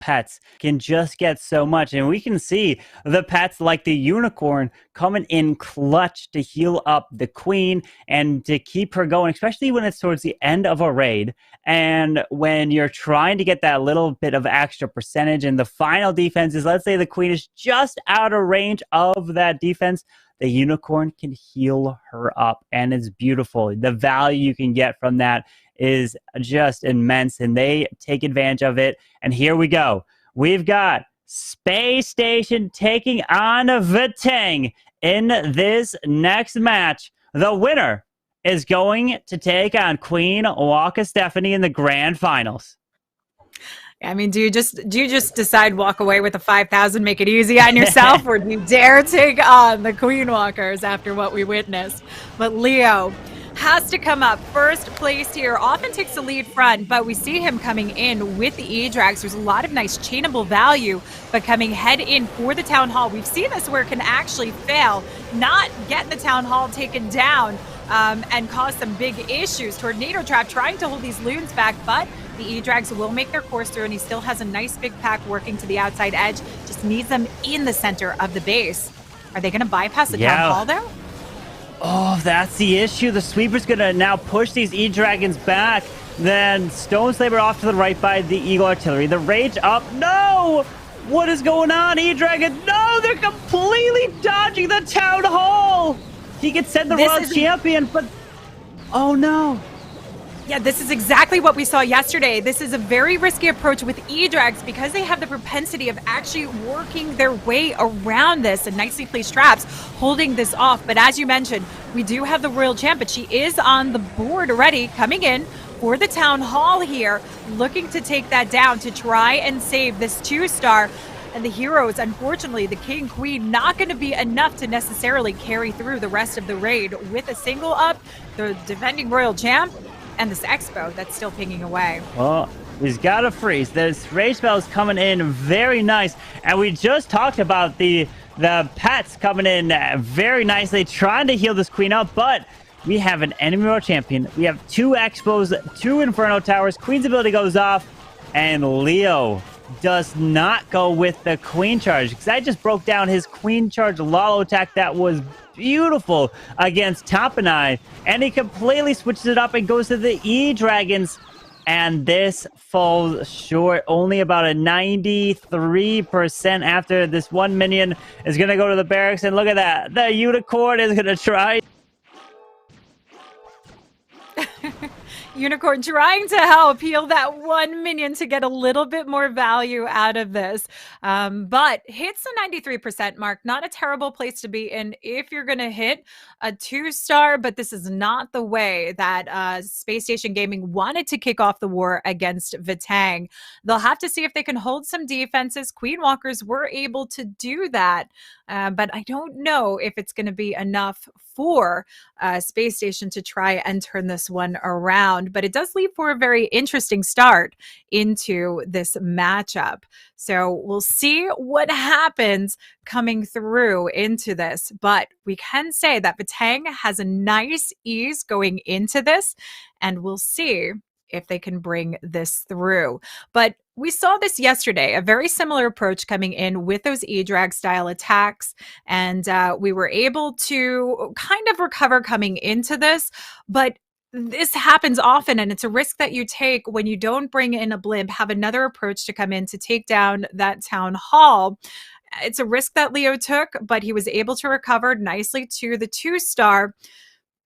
pets can just get so much. And we can see the pets like the unicorn coming in clutch to heal up the queen and to keep her going, especially when it's towards the end of a raid. And when you're trying to get that little bit of extra percentage, and the final defense is, let's say the queen is just out of range of that defense, the unicorn can heal her up, and it's beautiful. The value you can get from that is just immense, and they take advantage of it. And here we go. We've got Space Station taking on vatang in this next match. The winner is going to take on Queen Waka Stephanie in the grand finals. I mean, do you just decide walk away with a 5,000, make it easy on yourself, or do you dare take on the Queen Walkers after what we witnessed? But Leo has to come up first place here, often takes the lead front, but we see him coming in with the E-Drags. There's a lot of nice chainable value, but coming head in for the Town Hall. We've seen this where it can actually fail, not get the Town Hall taken down and cause some big issues. Tornado Trap trying to hold these loons back, but the E-Drags will make their course through, and he still has a nice big pack working to the outside edge. Just needs them in the center of the base. Are they going to bypass the Town Hall, though? Oh, that's the issue. The sweeper's going to now push these E-Dragons back. Then Stone Slaver off to the right by the Eagle Artillery. The Rage up. No! What is going on, E-Dragon? No, they're completely dodging the Town Hall. He could send the World Champion, but... Oh, no. Yeah, this is exactly what we saw yesterday. This is a very risky approach with E-Drags because they have the propensity of actually working their way around this and nicely placed traps, holding this off. But as you mentioned, we do have the Royal Champ, but she is on the board already, coming in for the Town Hall here, looking to take that down to try and save this 2-star. And the heroes, unfortunately, the King, Queen, not going to be enough to necessarily carry through the rest of the raid with a single up. The defending Royal Champ and this Expo that's still pinging away. Well, he's got to freeze. This rage spell is coming in very nice. And we just talked about the pets coming in very nicely, trying to heal this queen up, but we have an enemy Royal Champion. We have 2 Expos, 2 Inferno Towers. Queen's ability goes off, and Leo does not go with the Queen Charge, because I just broke down his Queen Charge Lalo attack that was beautiful against Toppanai, and he completely switches it up and goes to the E-Dragons, and this falls short. Only about a 93% after this one minion is going to go to the barracks, and look at that. The Unicorn is going to try. Unicorn trying to help heal that one minion to get a little bit more value out of this. But hits the 93% mark. Not a terrible place to be in if you're going to hit a 2-star, but this is not the way that Space Station Gaming wanted to kick off the war against vatang. They'll have to see if they can hold some defenses. Queen Walkers were able to do that, but I don't know if it's going to be enough for Space Station to try and turn this one around. But it does leave for a very interesting start into this matchup. So we'll see what happens coming through into this. But we can say that vatang has a nice ease going into this, and we'll see if they can bring this through. But we saw this yesterday, a very similar approach coming in with those E-Drag style attacks. And we were able to kind of recover coming into this. But this happens often, and it's a risk that you take when you don't bring in a blimp, have another approach to come in to take down that Town Hall. It's a risk that Leo took, but he was able to recover nicely to the 2-star.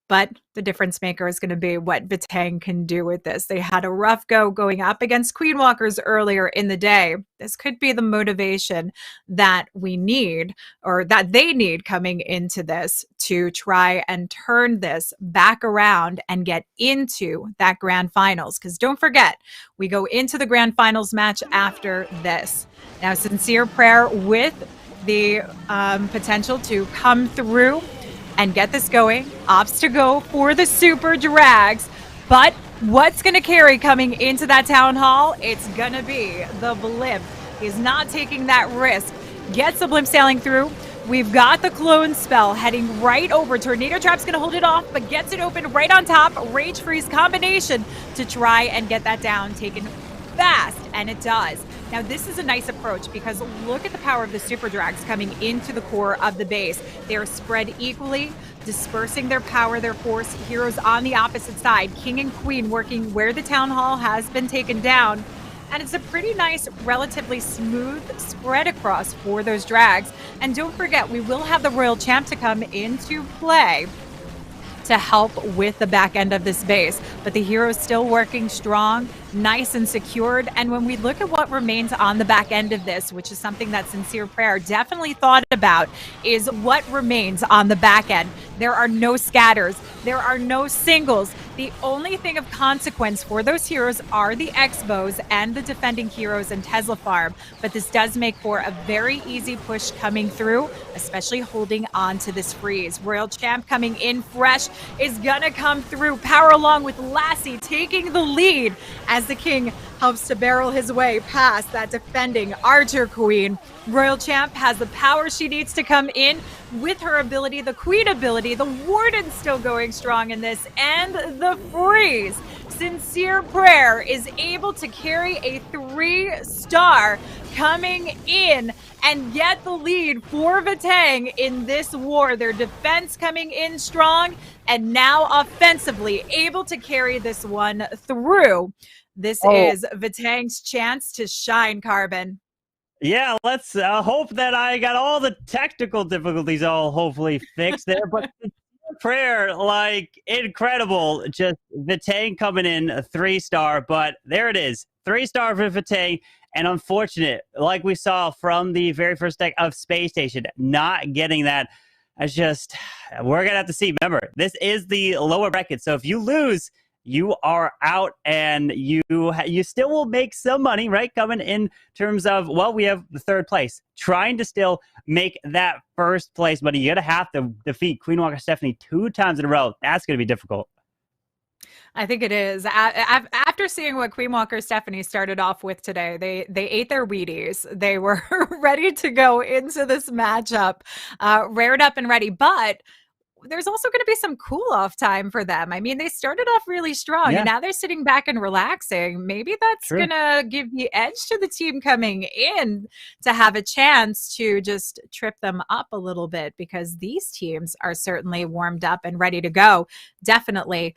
But the difference maker is going to be what vatang can do with this. They had a rough go going up against Queen Walkers earlier in the day. This could be the motivation that we need, or that they need coming into this, to try and turn this back around and get into that grand finals. Because don't forget, we go into the grand finals match after this. Now, sincere prayer with the potential to come through and get this going. Ops to go for the super drags. But what's going to carry coming into that Town Hall? It's going to be the blimp. He's not taking that risk. Gets the blimp sailing through. We've got the clone spell heading right over. Tornado Trap's going to hold it off, but gets it open right on top. Rage Freeze combination to try and get that down taken fast, and it does. Now, this is a nice approach because look at the power of the super drags coming into the core of the base. They are spread equally, dispersing their power, their force. Heroes on the opposite side, king and queen working where the town hall has been taken down. And it's a pretty nice, relatively smooth spread across for those drags. And don't forget, we will have the Royal Champ to come into play to help with the back end of this base. But the hero's still working strong, nice and secured. And when we look at what remains on the back end of this, which is something that Sincere Prayer definitely thought about, is what remains on the back end. There are no scatters. There are no singles. The only thing of consequence for those heroes are the X-Bows and the defending heroes in Tesla Farm. But this does make for a very easy push coming through, especially holding on to this freeze. Royal Champ coming in fresh is gonna come through. Power along with Lassie taking the lead as the king helps to barrel his way past that defending Archer Queen. Royal Champ has the power she needs to come in with her ability, the Queen ability, the Warden still going strong in this, and the freeze. Sincere Prayer is able to carry a 3-star coming in and get the lead for Vatang in this war. Their defense coming in strong and now offensively able to carry this one through. This is Vatang's chance to shine, Carbon. Yeah, let's hope that I got all the technical difficulties all hopefully fixed there. But Prayer, like, incredible. Just Vatang coming in a 3-star, but there it is. 3-star for Vatang. And unfortunate, like we saw from the very first deck of Space Station, not getting that. It's just, we're going to have to see. Remember, this is the lower bracket. So if you lose, you are out, and you still will make some money, right? Coming in terms of, well, we have the 3rd place, trying to still make that 1st place money. You're going to have to defeat Queen Walker Stephanie 2 times in a row. That's going to be difficult. I think it is. After seeing what Queen Walker Stephanie started off with today, they ate their Wheaties. They were ready to go into this matchup, rared up and ready. But there's also going to be some cool off time for them. I mean, they started off really strong, and now they're sitting back and relaxing. Maybe that's going to give the edge to the team coming in to have a chance to just trip them up a little bit, because these teams are certainly warmed up and ready to go. Definitely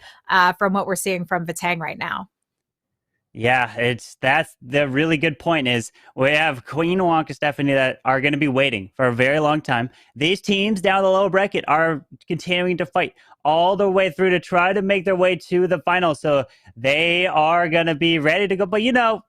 from what we're seeing from Vatang right now. Yeah, that's the really good point is we have Queen Wonka Stephanie that are going to be waiting for a very long time. These teams down the low bracket are continuing to fight all the way through to try to make their way to the final. So they are going to be ready to go. But, you know,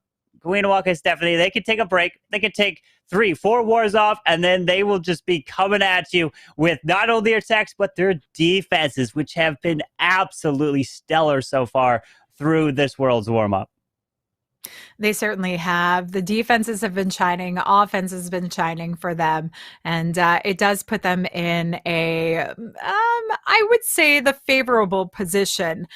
Queen Wonka Stephanie, they could take a break. They could take 3-4 wars off, and then they will just be coming at you with not only their attacks, but their defenses, which have been absolutely stellar so far through this world's warm-up. They certainly have. The defenses have been shining. Offense has been shining for them. And it does put them in a, I would say, the favorable position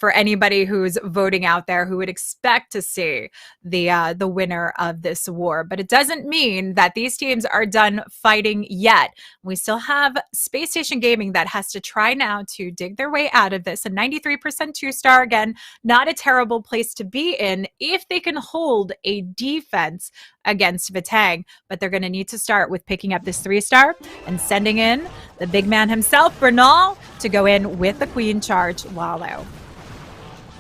for anybody who's voting out there who would expect to see the winner of this war. But it doesn't mean that these teams are done fighting yet. We still have Space Station Gaming that has to try now to dig their way out of this. A 93% 2-star, again, not a terrible place to be in if they can hold a defense against Vatang, but they're going to need to start with picking up this 3-star and sending in the big man himself, Bernal, to go in with the Queen charge, Wallow.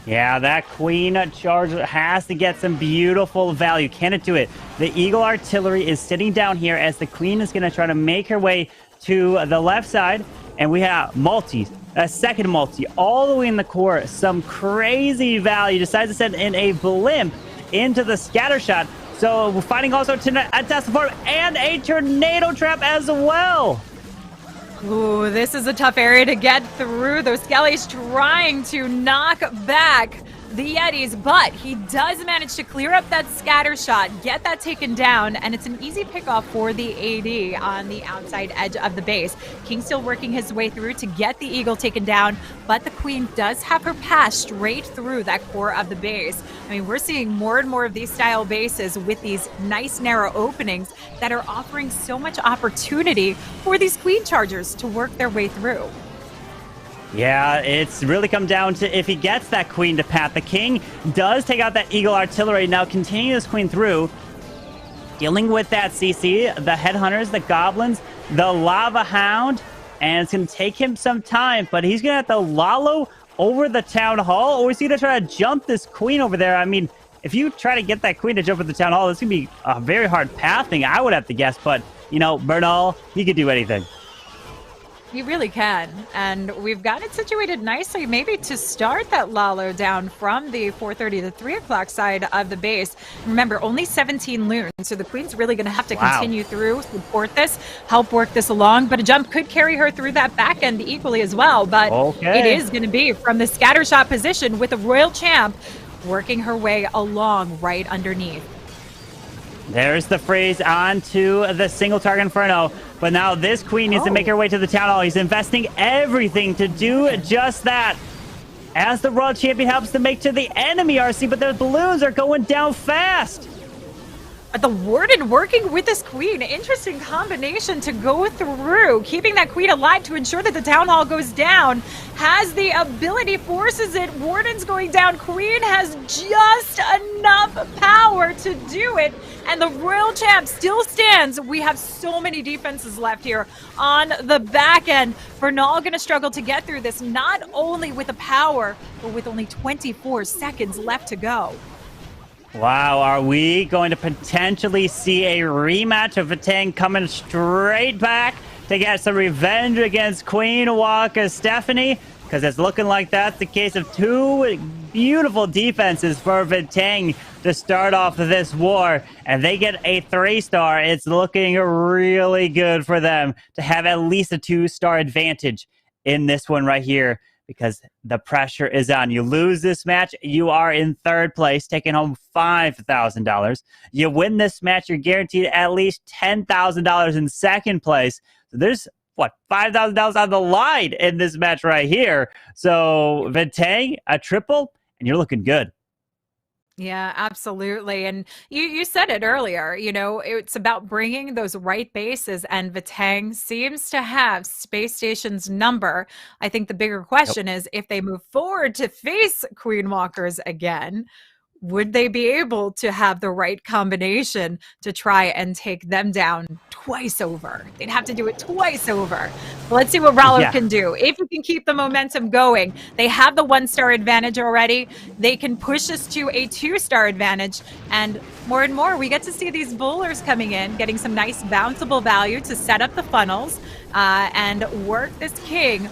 Yeah, that Queen charge has to get some beautiful value. Can it do it? The Eagle Artillery is sitting down here as the Queen is going to try to make her way to the left side, and we have multis. A second multi all the way in the core. Some crazy value. Decides to send in a blimp into the scatter shot. So we're fighting also a Tesla Farm and a tornado trap as well. Ooh, this is a tough area to get through. Those Skellies trying to knock back the Yetis, but he does manage to clear up that scatter shot, get that taken down, and it's an easy pickoff for the AD on the outside edge of the base. King still working his way through to get the Eagle taken down, but the Queen does have her pass straight through that core of the base. I mean, we're seeing more and more of these style bases with these nice narrow openings that are offering so much opportunity for these Queen Chargers to work their way through. Yeah, it's really come down to if he gets that Queen to pat. The King does take out that Eagle Artillery. Now continue this Queen through. dealing with that CC, the headhunters, the goblins, the lava hound, and it's going to take him some time, but he's going to have to lollo over the town hall, or is he going to try to jump this queen over there? I mean, if you try to get that queen to jump over the town hall, it's going to be a very hard pathing, I would have to guess, but, you know, Bernal, he could do anything. You really can. And we've got it situated nicely, maybe to start that Lalo down from the 4:30 to 3 o'clock side of the base. Remember, only 17 loons, so the queen's really going to have to continue through, support this, help work this along. But a jump could carry her through that back end equally as well. But it is going to be from the scatter shot position with the Royal Champ working her way along right underneath. There's the freeze onto the single target Inferno. But now this queen needs to make her way to the town hall. He's investing everything to do just that. As the Royal Champion helps to make to the enemy RC, but the balloons are going down fast. The Warden working with this queen. Interesting combination to go through. Keeping that queen alive to ensure that the town hall goes down. Has the ability, forces it. Warden's going down. Queen has just enough power to do it. And the Royal Champ still stands. We have so many defenses left here on the back end. Bernal going to struggle to get through this, not only with the power, but with only 24 seconds left to go. Wow, are we going to potentially see a rematch of Vatang coming straight back to get some revenge against Queen Waka Stephanie? Because it's looking like that's the case of two beautiful defenses for Vatang to start off this war. And they get a 3-star. It's looking really good for them to have at least a 2-star advantage in this one right here. Because the pressure is on. You lose this match, you are in 3rd place, taking home $5,000. You win this match, you're guaranteed at least $10,000 in 2nd place. So there's, what, $5,000 on the line in this match right here. So Vatang, a triple, and you're looking good. Yeah, absolutely. And you said it earlier, you know, it's about bringing those right bases, and Vatang seems to have Space Station's number. I think the bigger question is, if they move forward to face Queen Walkers again, would they be able to have the right combination to try and take them down twice over? They'd have to do it twice over. But let's see what Rollo can do. If you can keep the momentum going, they have the 1-star advantage already. They can push us to a 2-star advantage. And more, we get to see these bowlers coming in, getting some nice bounceable value to set up the funnels and work this king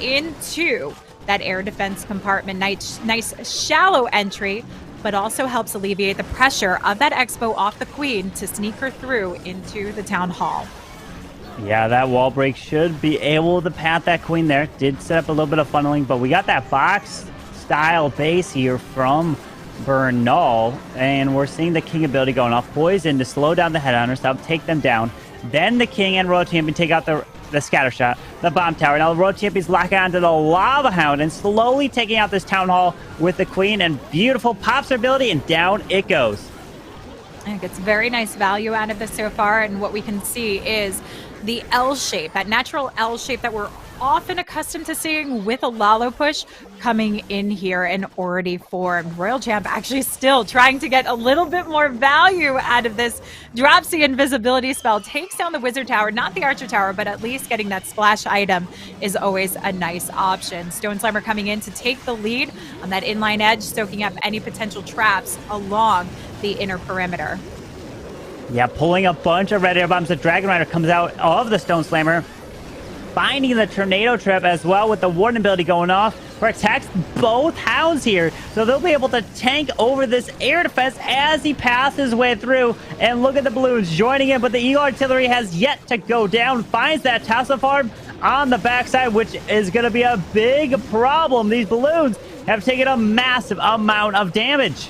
into that air defense compartment. Nice shallow entry, but also helps alleviate the pressure of that expo off the queen to sneak her through into the town hall. Yeah, that wall break should be able to pat that queen there. Did set up a little bit of funneling, but we got that box style base here from Bernal, and we're seeing the king ability going off. Poison to slow down the headhunters, to help take them down. Then the king and Royal Champion take out the scatter shot, the bomb tower. Now the Royal Champion's locking onto the lava hound and slowly taking out this town hall with the queen, and beautiful pops her ability, and down it goes. I think it's very nice value out of this so far, and what we can see is the L shape, that natural L shape that we're often accustomed to seeing with a Lalo push coming in here and already formed. Royal Champ actually still trying to get a little bit more value out of this. Drops the invisibility spell, takes down the wizard tower, not the archer tower, but at least getting that splash item is always a nice option. Stone Slimer coming in to take the lead on that inline edge, soaking up any potential traps along the inner perimeter. Yeah, pulling a bunch of red air bombs. The Dragon Rider comes out of the Stone Slammer, finding the Tornado Trap as well with the Warden ability going off. Protects both hounds here, so they'll be able to tank over this air defense as he passes his way through. And look at the balloons joining in, but the Eagle Artillery has yet to go down. Finds that Tassel Farm on the backside, which is going to be a big problem. These balloons have taken a massive amount of damage.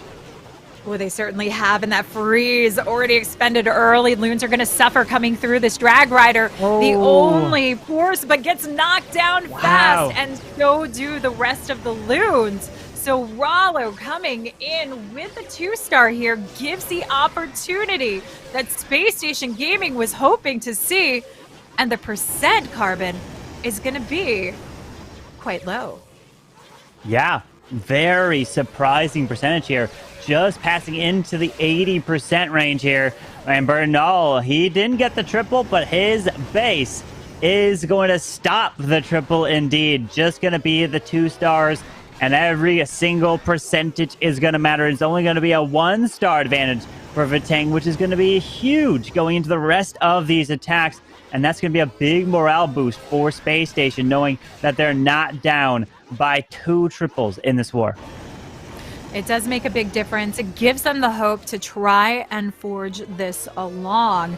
Well, they certainly have, and that freeze already expended early. Loons are going to suffer coming through this Drag Rider. The only force, but gets knocked down fast, and so do the rest of the Loons. So Rollo coming in with a 2-star here gives the opportunity that Space Station Gaming was hoping to see, and the percent carbon is going to be quite low. Yeah, very surprising percentage here. Just passing into the 80% range here. And Bernal, he didn't get the triple, but his base is going to stop the triple indeed. Just going to be the 2 stars, and every single percentage is going to matter. It's only going to be a 1-star advantage for vatang, which is going to be huge going into the rest of these attacks. And that's going to be a big morale boost for Space Station, knowing that they're not down by 2 triples in this war. It does make a big difference. It gives them the hope to try and forge this along.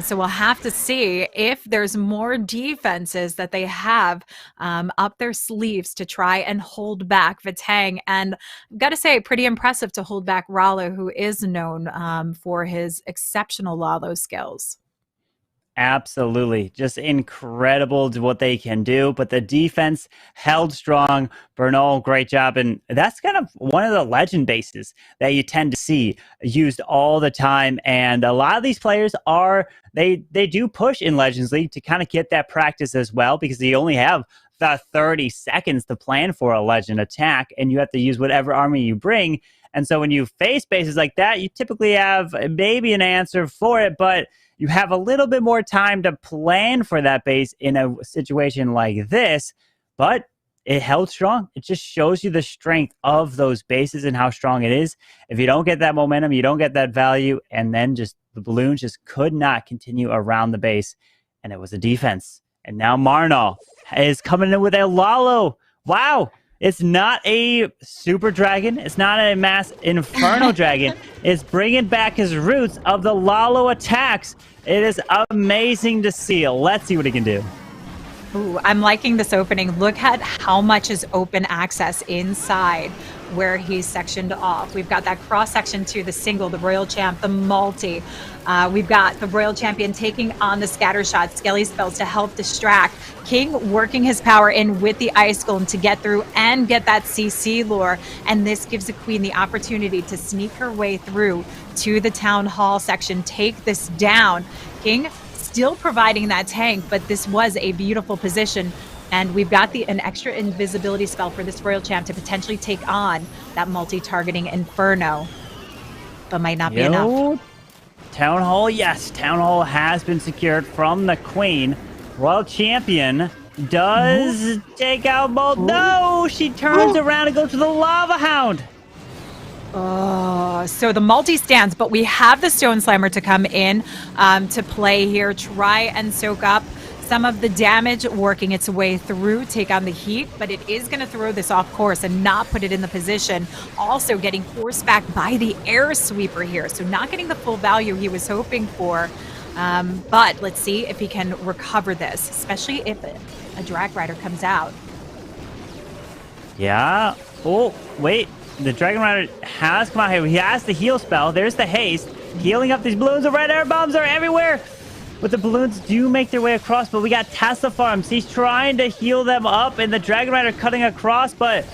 So we'll have to see if there's more defenses that they have up their sleeves to try and hold back vatang. And I've got to say, pretty impressive to hold back Rollo, who is known for his exceptional Lalo skills. Absolutely. Just incredible to what they can do. But the defense held strong. Bernal, great job. And that's kind of one of the legend bases that you tend to see used all the time. And a lot of these players they do push in Legends League to kind of get that practice as well, because you only have the 30 seconds to plan for a legend attack, and you have to use whatever army you bring. And so when you face bases like that, you typically have maybe an answer for it, but you have a little bit more time to plan for that base in a situation like this. But it held strong. It just shows you the strength of those bases and how strong it is. If you don't get that momentum, you don't get that value, and then just the balloons just could not continue around the base, and it was a defense. And now Marnal is coming in with a Lalo. Wow. It's not a super dragon. It's not a mass inferno dragon. It's bringing back his roots of the Lalo attacks. It is amazing to see. Let's see what he can do. Ooh, I'm liking this opening. Look at how much is open access inside where he's sectioned off. We've got that cross section to the single, the Royal Champ, the multi. We've got the Royal Champion taking on the scatter shots, Skelly spells to help distract. King working his power in with the Ice Golem to get through and get that CC lure. And this gives the Queen the opportunity to sneak her way through to the Town Hall section, take this down. King still providing that tank, but this was a beautiful position. And we've got an extra invisibility spell for this Royal Champ to potentially take on that multi-targeting Inferno, but might not be enough. Town Hall, yes. Town Hall has been secured from the Queen. Royal Champion does take out both. No, she turns around and goes to the Lava Hound. Oh, so the multi stands, but we have the Stone Slammer to come in to play here, try and soak up some of the damage, working its way through, take on the heat, but it is going to throw this off course and not put it in the position. Also getting forced back by the air sweeper here, so not getting the full value he was hoping for. But let's see if he can recover this, especially if a Drag Rider comes out. Yeah. Oh, wait. The Dragon Rider has come out here. He has the heal spell. There's the haste. Healing up these balloons. The red air bombs are everywhere. But the balloons do make their way across. But we got Tesla Farms. He's trying to heal them up. And the Dragon Rider cutting across. But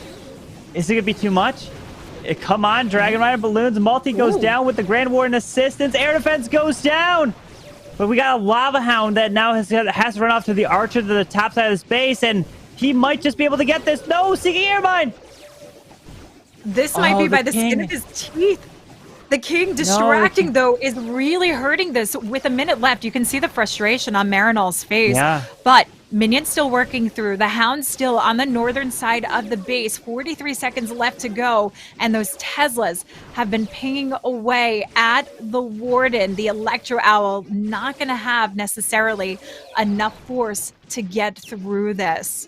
is it going to be too much? Come on, Dragon Rider. Balloons. Multi goes down with the Grand Warden assistance. Air defense goes down. But we got a Lava Hound that now has to run off to the Archer to the top side of the space. And he might just be able to get this. No, Seeking Air Mine. This might be by the skin of his teeth. The King distracting, though, is really hurting this. With a minute left, you can see the frustration on Marinal's face. Yeah. But Minions still working through. The Hound still on the northern side of the base. 43 seconds left to go. And those Teslas have been pinging away at the Warden. The Electro Owl not going to have necessarily enough force to get through this.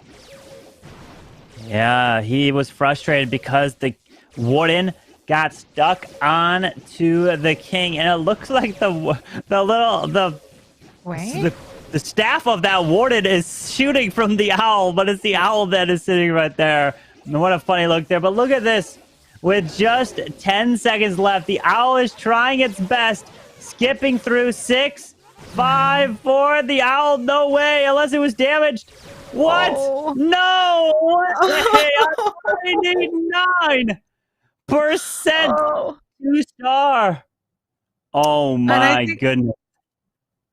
Yeah, he was frustrated because the Warden got stuck on to the King, and it looks like the staff of that Warden is shooting from the Owl, but it's the Owl that is sitting right there. And what a funny look there. But look at this. With just 10 seconds left, the Owl is trying its best, skipping through 6, 5, 4. The Owl, no way, unless it was damaged. What? Oh. No! I need 9%. 2-star. Oh my goodness.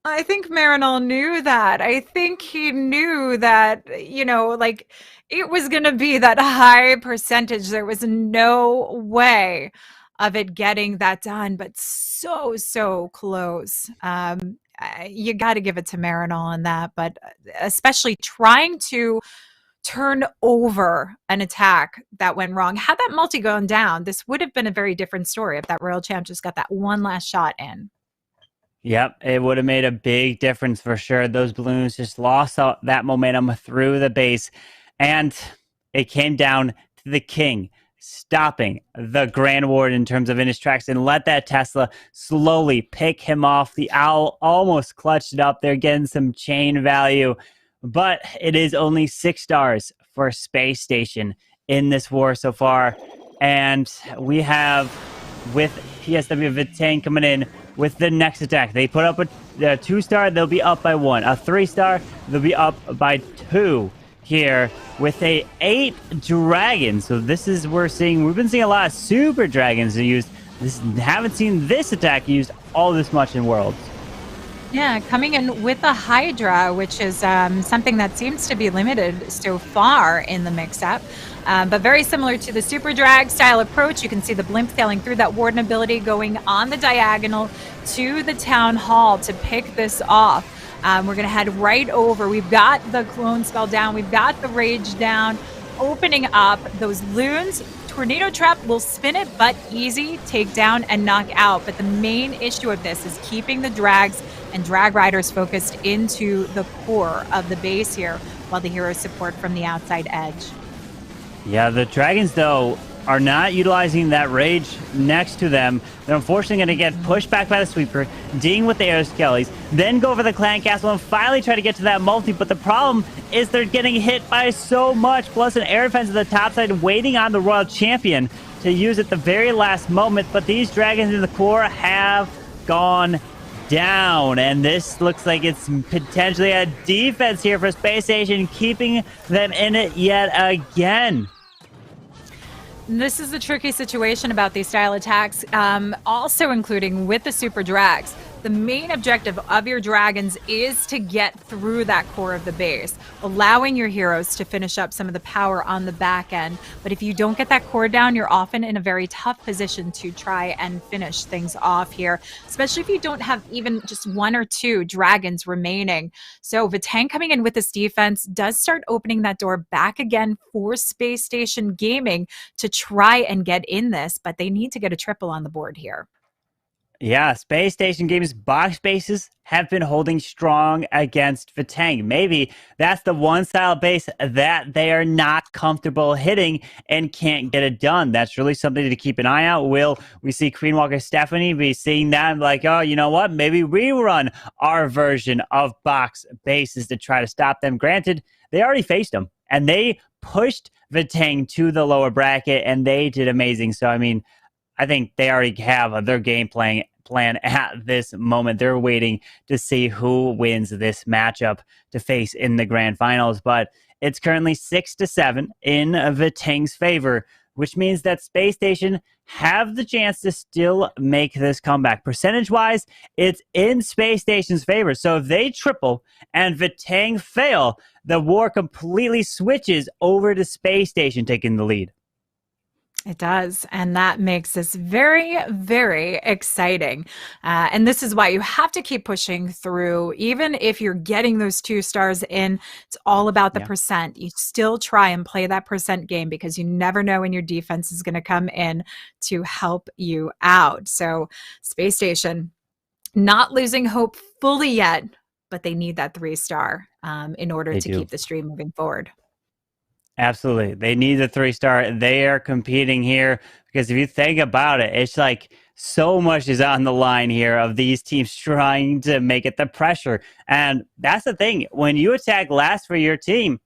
I think Marinal knew that. I think he knew that, you know, like, it was going to be that high percentage. There was no way of it getting that done, but so close. You got to give it to Marinol on that, but especially trying to turn over an attack that went wrong. Had that multi gone down, this would have been a very different story if that Royal Champ just got that one last shot in. Yep, it would have made a big difference for sure. Those balloons just lost that momentum through the base, and it came down to the king stopping the Grand Ward in terms of in his tracks and let that Tesla slowly pick him off. The Owl almost clutched it up there, getting some chain value, but it is only 6 stars for Space Station in this war so far. And we have, with PSW Vatang coming in with the next attack. They put up a 2-star, they'll be up by 1. A 3-star, they'll be up by 2 here with a 8 dragon. So this is, we've been seeing a lot of super dragons used. Haven't seen this attack used all this much in Worlds. Yeah, coming in with a Hydra, which is something that seems to be limited so far in the mix-up. But very similar to the Super Drag style approach, you can see the blimp sailing through that Warden ability going on the diagonal to the Town Hall to pick this off. We're going to head right over. We've got the Clone Spell down. We've got the Rage down. Opening up those loons. Tornado Trap will spin it, but easy take down and knock out. But the main issue of this is keeping the drags and drag riders focused into the core of the base here while the heroes support from the outside edge. Yeah, the dragons, though, are not utilizing that rage next to them. They're unfortunately going to get pushed back by the sweeper, ding with the air skellies, then go for the clan castle and finally try to get to that multi. But the problem is they're getting hit by so much, plus an air defense at the top side waiting on the Royal Champion to use at the very last moment. But these dragons in the core have gone down, and this looks like it's potentially a defense here for Space Station, keeping them in it yet again. This is the tricky situation about these style attacks, also including with the super drags. The main objective of your dragons is to get through that core of the base, allowing your heroes to finish up some of the power on the back end. But if you don't get that core down, you're often in a very tough position to try and finish things off here, especially if you don't have even just 1 or 2 dragons remaining. So Vatang coming in with this defense does start opening that door back again for Space Station Gaming to try and get in this, but they need to get a triple on the board here. Yeah, Space Station Gaming's box bases have been holding strong against Vatang. Maybe that's the one style base that they are not comfortable hitting and can't get it done. That's really something to keep an eye out. Will we see Queen Walker Stephanie be seeing that and like, oh, you know what? Maybe we run our version of box bases to try to stop them. Granted, they already faced them and they pushed Vatang to the lower bracket and they did amazing. So, I mean, I think they already have their game plan at this moment. They're waiting to see who wins this matchup to face in the grand finals. But it's currently 6-7 in Vatang's favor, which means that Space Station have the chance to still make this comeback. Percentage-wise, it's in Space Station's favor. So if they triple and Vatang fail, the war completely switches over to Space Station taking the lead. It does, and that makes this very, very exciting. And this is why you have to keep pushing through. Even if you're getting those 2 stars in, it's all about the percent. You still try and play that percent game because you never know when your defense is going to come in to help you out. So Space Station, not losing hope fully yet, but they need that 3-star in order to keep the stream moving forward. Absolutely. They need the 3-star. They are competing here because if you think about it, it's like so much is on the line here of these teams trying to make it the pressure. And that's the thing. When you attack last for your team,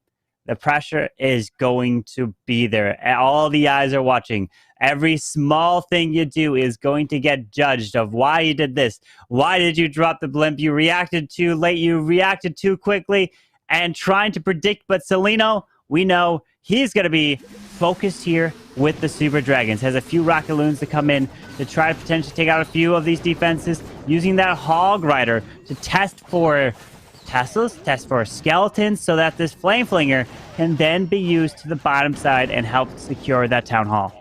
the pressure is going to be there. All the eyes are watching. Every small thing you do is going to get judged of why you did this. Why did you drop the blimp? You reacted too late. You reacted too quickly and trying to predict. But Celino, we know he's going to be focused here with the Super Dragons. Has a few rocket loons to come in to try to potentially take out a few of these defenses, using that Hog Rider to test for Teslas, test for skeletons, so that this Flame Flinger can then be used to the bottom side and help secure that Town Hall.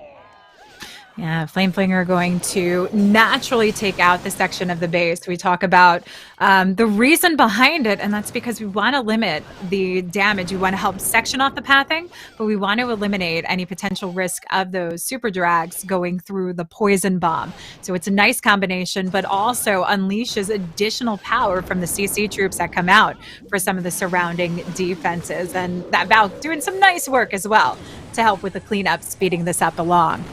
Yeah, Flame Flinger going to naturally take out the section of the base. We talk about the reason behind it, and that's because we want to limit the damage. We want to help section off the pathing, but we want to eliminate any potential risk of those super drags going through the poison bomb. So it's a nice combination, but also unleashes additional power from the CC troops that come out for some of the surrounding defenses. And that Valk doing some nice work as well to help with the cleanup, speeding this up along.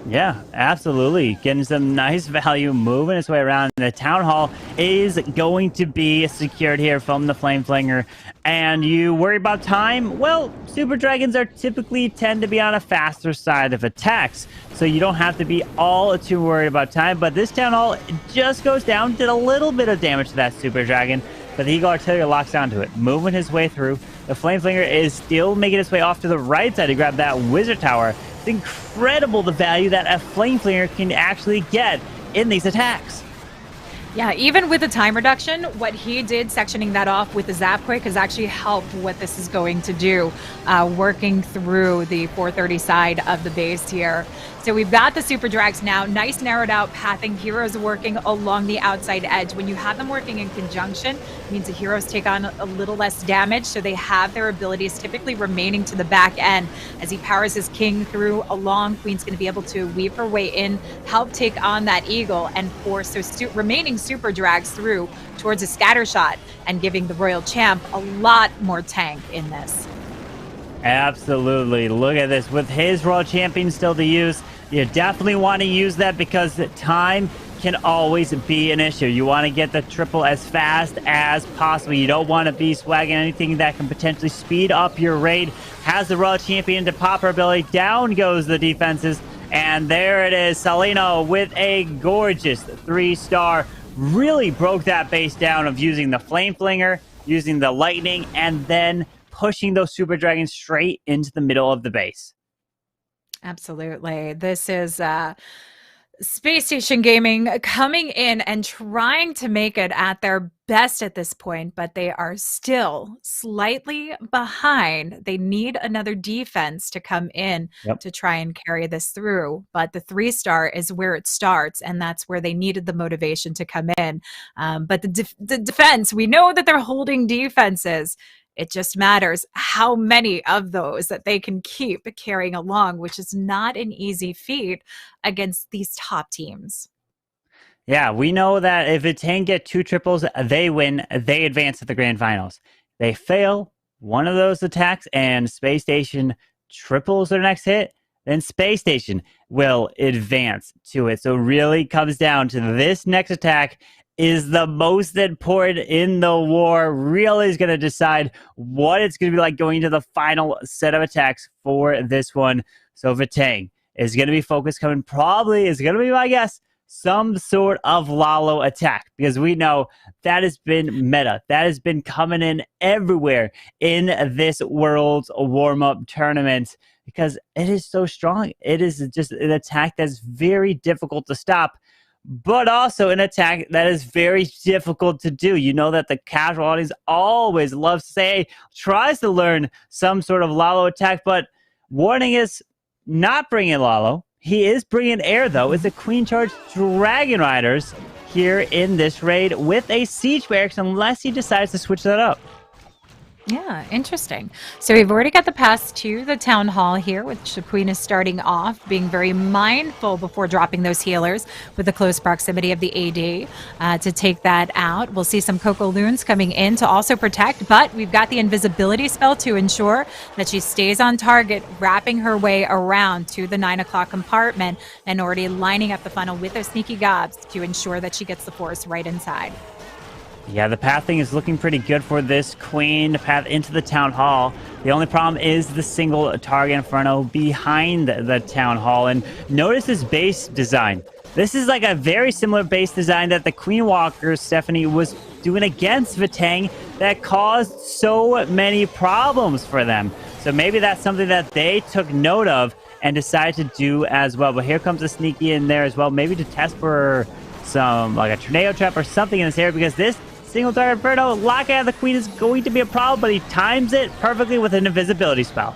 Yeah, absolutely. Getting some nice value, moving its way around. The town hall is going to be secured here from the Flame Flinger. And you worry about time? Well, Super Dragons are typically tend to be on a faster side of attacks. So you don't have to be all too worried about time. But this town hall just goes down, did a little bit of damage to that Super Dragon. But the Eagle Artillery locks onto it, moving his way through. The Flame Flinger is still making its way off to the right side to grab that Wizard Tower. It's incredible the value that a Flame Flinger can actually get in these attacks. Yeah, even with the time reduction, what he did sectioning that off with the Zap Quick has actually helped what this is going to do, working through the 430 side of the base here. So we've got the Super Drags now, nice narrowed out pathing, heroes working along the outside edge. When you have them working in conjunction, it means the heroes take on a little less damage, so they have their abilities typically remaining to the back end. As he powers his king through along, Queen's going to be able to weave her way in, help take on that eagle, and force those remaining Super Drags through towards a scatter shot, and giving the Royal Champ a lot more tank in this. Absolutely. Look at this. With his Royal Champion still to use, you definitely want to use that because the time can always be an issue. You want to get the triple as fast as possible. You don't want to be swagging anything that can potentially speed up your raid. Has the Royal Champion to pop her ability. Down goes the defenses. And there it is. Salino with a gorgeous 3-star. Really broke that base down of using the Flame Flinger, using the Lightning, and then pushing those Super Dragons straight into the middle of the base. Absolutely. This is Spacestation Gaming coming in and trying to make it at their best at this point, but they are still slightly behind. They need another defense to come in to try and carry this through. But the 3-star is where it starts, and that's where they needed the motivation to come in. But the defense, we know that they're holding defenses. It just matters how many of those that they can keep carrying along, which is not an easy feat against these top teams. Yeah, we know that if Vatang get 2 triples, they win. They advance to the grand finals. They fail one of those attacks, and Space Station triples their next hit, then Space Station will advance to it. So really comes down to this next attack is the most important in the war. Really is going to decide what it's going to be like going to the final set of attacks for this one. So Vatang is going to be focused coming, probably is going to be my guess, some sort of Lalo attack, because we know that has been meta. That has been coming in everywhere in this World's warm-up tournament because it is so strong. It is just an attack that's very difficult to stop, but also an attack that is very difficult to do. You know that the casual audience always loves to say, tries to learn some sort of Lalo attack, but warning is not bringing Lalo. He is bringing air, though. It's a Queen Charge Dragon Riders here in this raid with a Siege Barracks, unless he decides to switch that up. Yeah, interesting. So we've already got the pass to the town hall here, which the Queen is starting off, being very mindful before dropping those healers with the close proximity of the AD to take that out. We'll see some Coco Loons coming in to also protect, but we've got the invisibility spell to ensure that she stays on target, wrapping her way around to the 9 o'clock compartment and already lining up the funnel with those sneaky gobs to ensure that she gets the force right inside. Yeah, the pathing is looking pretty good for this Queen to path into the Town Hall. The only problem is the single target Inferno behind the Town Hall. And notice this base design. This is like a very similar base design that the Queen Walker, Stephanie, was doing against Vatang that caused so many problems for them. So maybe that's something that they took note of and decided to do as well. But here comes a sneaky in there as well, maybe to test for some, like a tornado trap or something in this area, because this single target Inferno lockout of the Queen is going to be a problem, but he times it perfectly with an invisibility spell.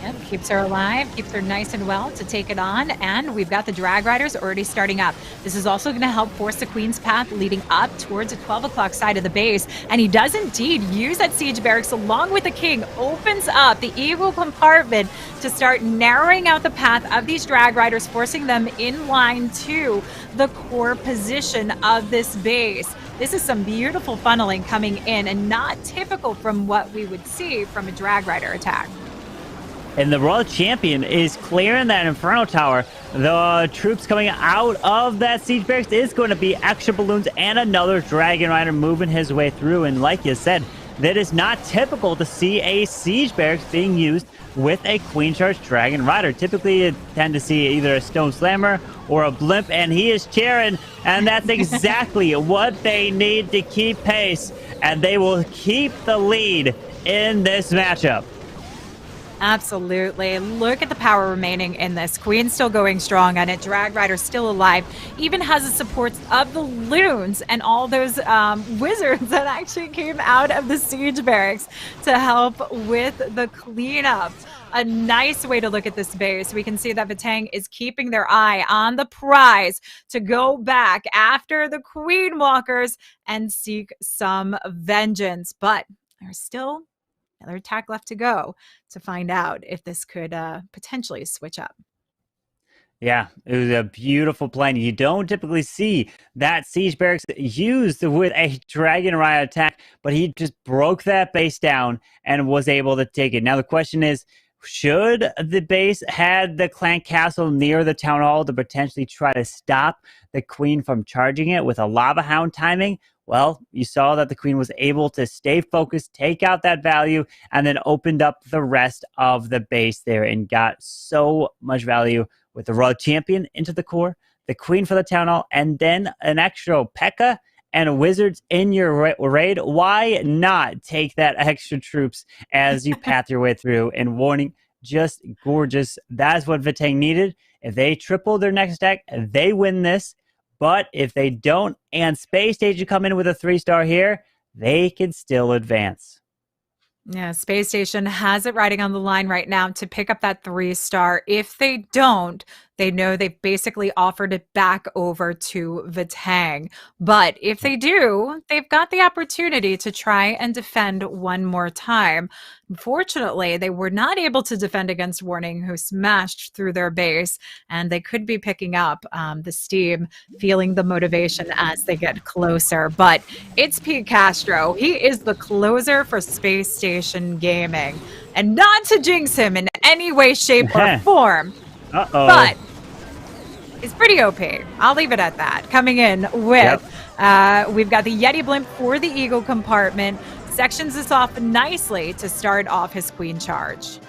Yep, keeps her alive, keeps her nice and well to take it on, and we've got the drag riders already starting up. This is also going to help force the queen's path leading up towards the 12 o'clock side of the base, and he does indeed use that siege barracks along with the king, opens up the eagle compartment to start narrowing out the path of these drag riders, forcing them in line to the core position of this base. This is some beautiful funneling coming in and not typical from what we would see from a drag rider attack. And the Royal Champion is clearing that Inferno Tower. The troops coming out of that siege barracks is going to be extra balloons and another Dragon Rider moving his way through. And like you said, that is not typical to see a siege barracks being used with a Queen Charge Dragon Rider. Typically, you tend to see either a Stone Slammer or a Blimp, and he is cheering, and that's exactly what they need to keep pace, and they will keep the lead in this matchup. Absolutely. Look at the power remaining in this. Queen still going strong on it. Drag Rider still alive. Even has the supports of the loons and all those wizards that actually came out of the siege barracks to help with the cleanup. A nice way to look at this base. We can see that Vatang is keeping their eye on the prize to go back after the Queen Walkers and seek some vengeance. But there's still another attack left to go to find out if this could potentially switch up. Yeah, it was a beautiful plan. You don't typically see that siege barracks used with a Dragon Rider attack, but he just broke that base down and was able to take it. Now the question is, should the base had the clan castle near the town hall to potentially try to stop the queen from charging it with a lava hound timing? Well, you saw that the queen was able to stay focused, take out that value, and then opened up the rest of the base there and got so much value with the Royal Champion into the core, the queen for the town hall, and then an extra P.E.K.K.A. and wizards in your raid. Why not take that extra troops as you path your way through? And warning, just gorgeous. That's what Vatang needed. If they triple their next attack, they win this. But if they don't, and Space Station come in with a 3-star here, they can still advance. Yeah, Space Station has it riding on the line right now to pick up that 3-star. If they don't, they know they've basically offered it back over to Vatang. But if they do, they've got the opportunity to try and defend one more time. Unfortunately, they were not able to defend against Warning, who smashed through their base, and they could be picking up the steam, feeling the motivation as they get closer. But it's Pete Castro. He is the closer for Space Station Gaming. And not to jinx him in any way, shape, or form, but it's pretty OP. I'll leave it at that. Coming in with, we've got the Yeti Blimp for the Eagle compartment. Sections this off nicely to start off his Queen Charge.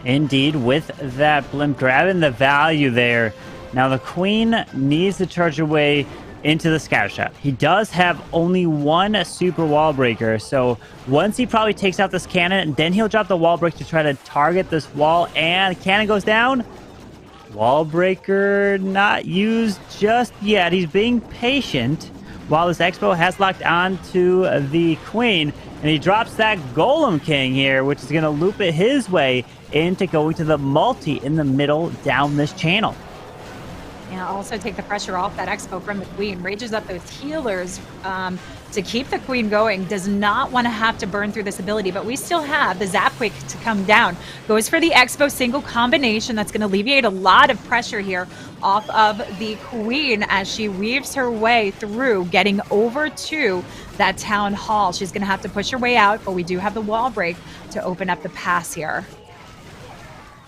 Indeed, with that Blimp grabbing the value there. Now the Queen needs to charge away into the scatter shot. He does have only one super wall breaker, so once he probably takes out this cannon, then he'll drop the wall break to try to target this wall, and cannon goes down. Wall breaker not used just yet. He's being patient while this Expo has locked on to the Queen, and he drops that Golem King here, which is going to loop it his way into going to the multi in the middle down this channel. Yeah, also take the pressure off that Expo from the Queen. Rages up those healers to keep the Queen going. Does not want to have to burn through this ability, but we still have the Zap Quick to come down. Goes for the Expo single combination. That's going to alleviate a lot of pressure here off of the Queen as she weaves her way through, getting over to that town hall. She's going to have to push her way out, but we do have the wall break to open up the pass here.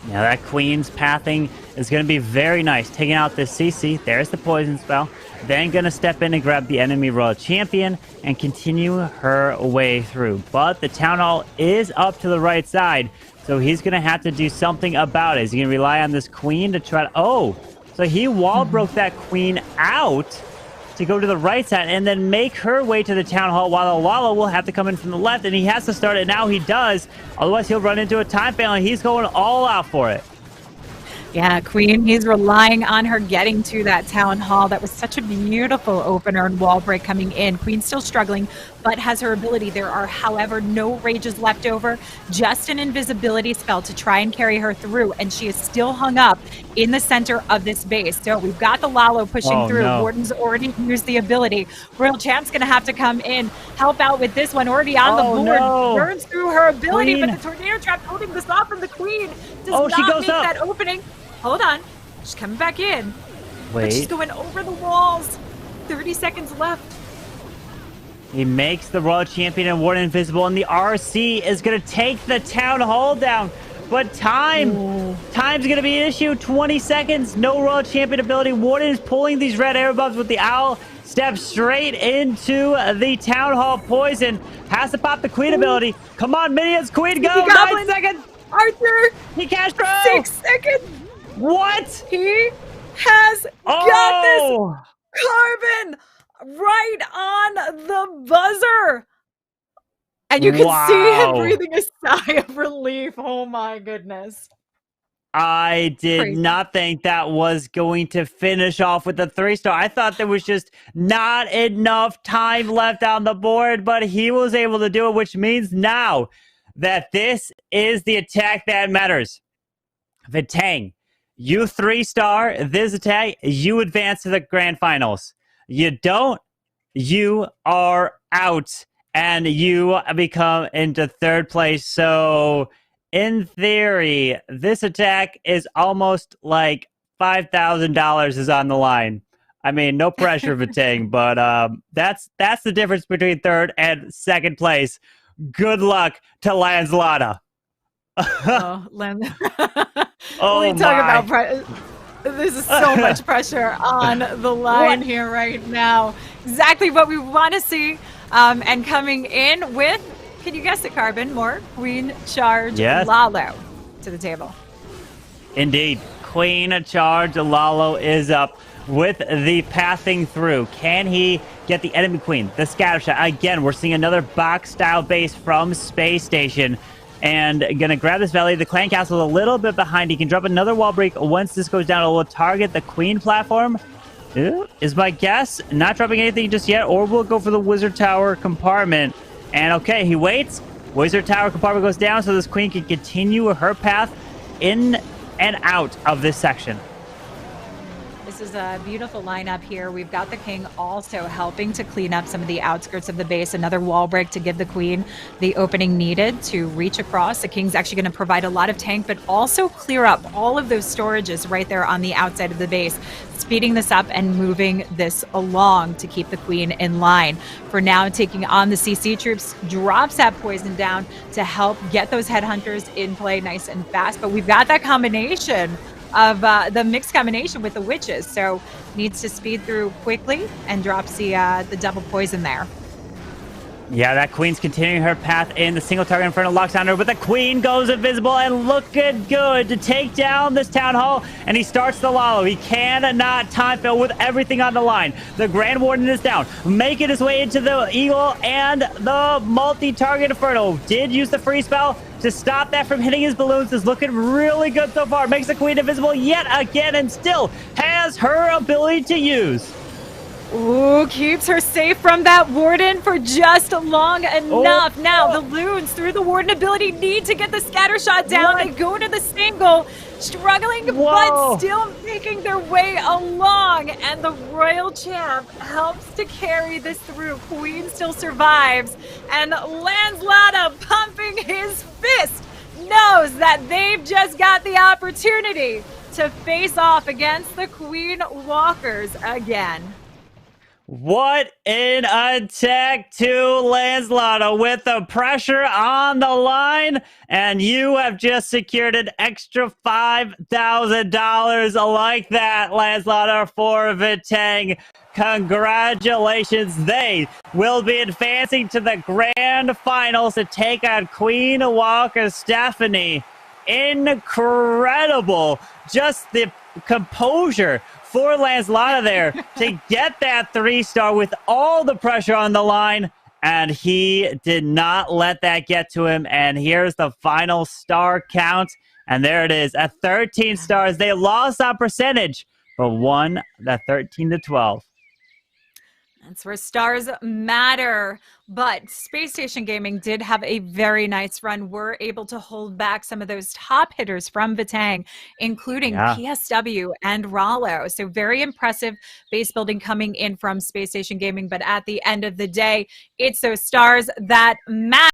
Now that Queen's pathing is going to be very nice. Taking out this CC. There's the poison spell. Then going to step in and grab the enemy Royal Champion and continue her way through. But the Town Hall is up to the right side, so he's going to have to do something about it. Is he going to rely on this Queen to try to... Oh, so he wall broke that Queen out to go to the right side and then make her way to the Town Hall, while Lala will have to come in from the left, and he has to start it now. He does. Otherwise, he'll run into a time fail, and he's going all out for it. Yeah, Queen, he's relying on her getting to that town hall. That was such a beautiful opener and wall break coming in. Queen's still struggling, but has her ability. There are, however, no rages left over, just an invisibility spell to try and carry her through, and she is still hung up in the center of this base. So we've got the Lalo pushing Oh, through. no. Warden's already used the ability. Royal Champ's going to have to come in, help out with this one. Already on the board, no. burns through her ability, Queen. but the Tornado Trap holding this off, and the Queen does Oh, she not goes make up. that opening. Hold on. She's coming back in. But she's Wait. going over the walls. 30 seconds left. He makes the Royal Champion and Warden invisible, and the RC is going to take the Town Hall down. But time's going to be an issue. 20 seconds. No Royal Champion ability. Warden is pulling these red air buffs with the Owl. Steps straight into the Town Hall poison. Has to pop the Queen ability. Come on, minions. Queen, go. 9 seconds. Arthur. He can't throw. 6 seconds. What? He has got this. Oh! Carbon right on the buzzer. And you can see him breathing a sigh of relief. Oh my goodness. I did Crazy. not think that was going to finish off with a 3-star. I thought there was just not enough time left on the board, but he was able to do it, which means now that this is the attack that matters. Vatang, you 3-star this attack, you advance to the grand finals. You don't, you are out, and you become into 3rd place. So in theory, this attack is almost like $5,000 is on the line. I mean, no pressure, Vatang, but that's the difference between 3rd and 2nd place. Good luck to Lanslota. Oh, Oh, we talk about this is so much pressure on the line here right now. Exactly what we want to see. And coming in with, can you guess it, Carbon? More Queen Charge Lalo to the table. Indeed. Queen Charge Lalo is up with the passing through. Can he get the enemy queen? The scatter shot. Again, we're seeing another box style base from Space Station. And gonna grab this valley. The clan castle is a little bit behind. He can drop another wall break. Once this goes down, it will target the queen platform. Is my guess. Not dropping anything just yet, or we'll go for the wizard tower compartment. And okay, he waits. Wizard tower compartment goes down, so this queen can continue her path in and out of this section. This is a beautiful lineup here. We've got the king also helping to clean up some of the outskirts of the base. Another wall break to give the queen the opening needed to reach across. The king's actually going to provide a lot of tank, but also clear up all of those storages right there on the outside of the base, speeding this up and moving this along to keep the queen in line. For now, taking on the CC troops, drops that poison down to help get those headhunters in play nice and fast. But we've got that combination of the mixed combination with the witches, so needs to speed through quickly and drops the double poison there. Yeah, that queen's continuing her path in. The single target inferno locks on her, but the queen goes invisible and looking good to take down this town hall. And he starts the Lalo. He cannot time fill with everything on the line. The Grand Warden is down, making his way into the Eagle and the multi-target inferno. Did use the free spell to stop that from hitting his balloons. Is looking really good so far. Makes the queen invisible yet again and still has her ability to use. Ooh, keeps her safe from that warden for just long enough. Now, the loons, through the warden ability, need to get the scatter shot down. They go to the single, struggling, but still making their way along. And the Royal Champ helps to carry this through. Queen still survives. And Lanslota, pumping his fist, knows that they've just got the opportunity to face off against the Queen Walkers again. What an attack to Lanslota with the pressure on the line, and you have just secured an extra $5,000 like that, Lanslota, for Vatang. Congratulations. They will be advancing to the grand finals to take on Queen Walker Stephanie. Incredible. Just the composure for Lanslota there to get that 3-star with all the pressure on the line, and he did not let that get to him. And here's the final star count And there it is at 13 stars. They lost that percentage, but won that 13 to 12. That's where stars matter. But Space Station Gaming did have a very nice run. We're able to hold back some of those top hitters from Vatang, including PSW and Rollo. So very impressive base building coming in from Space Station Gaming. But at the end of the day, it's those stars that matter.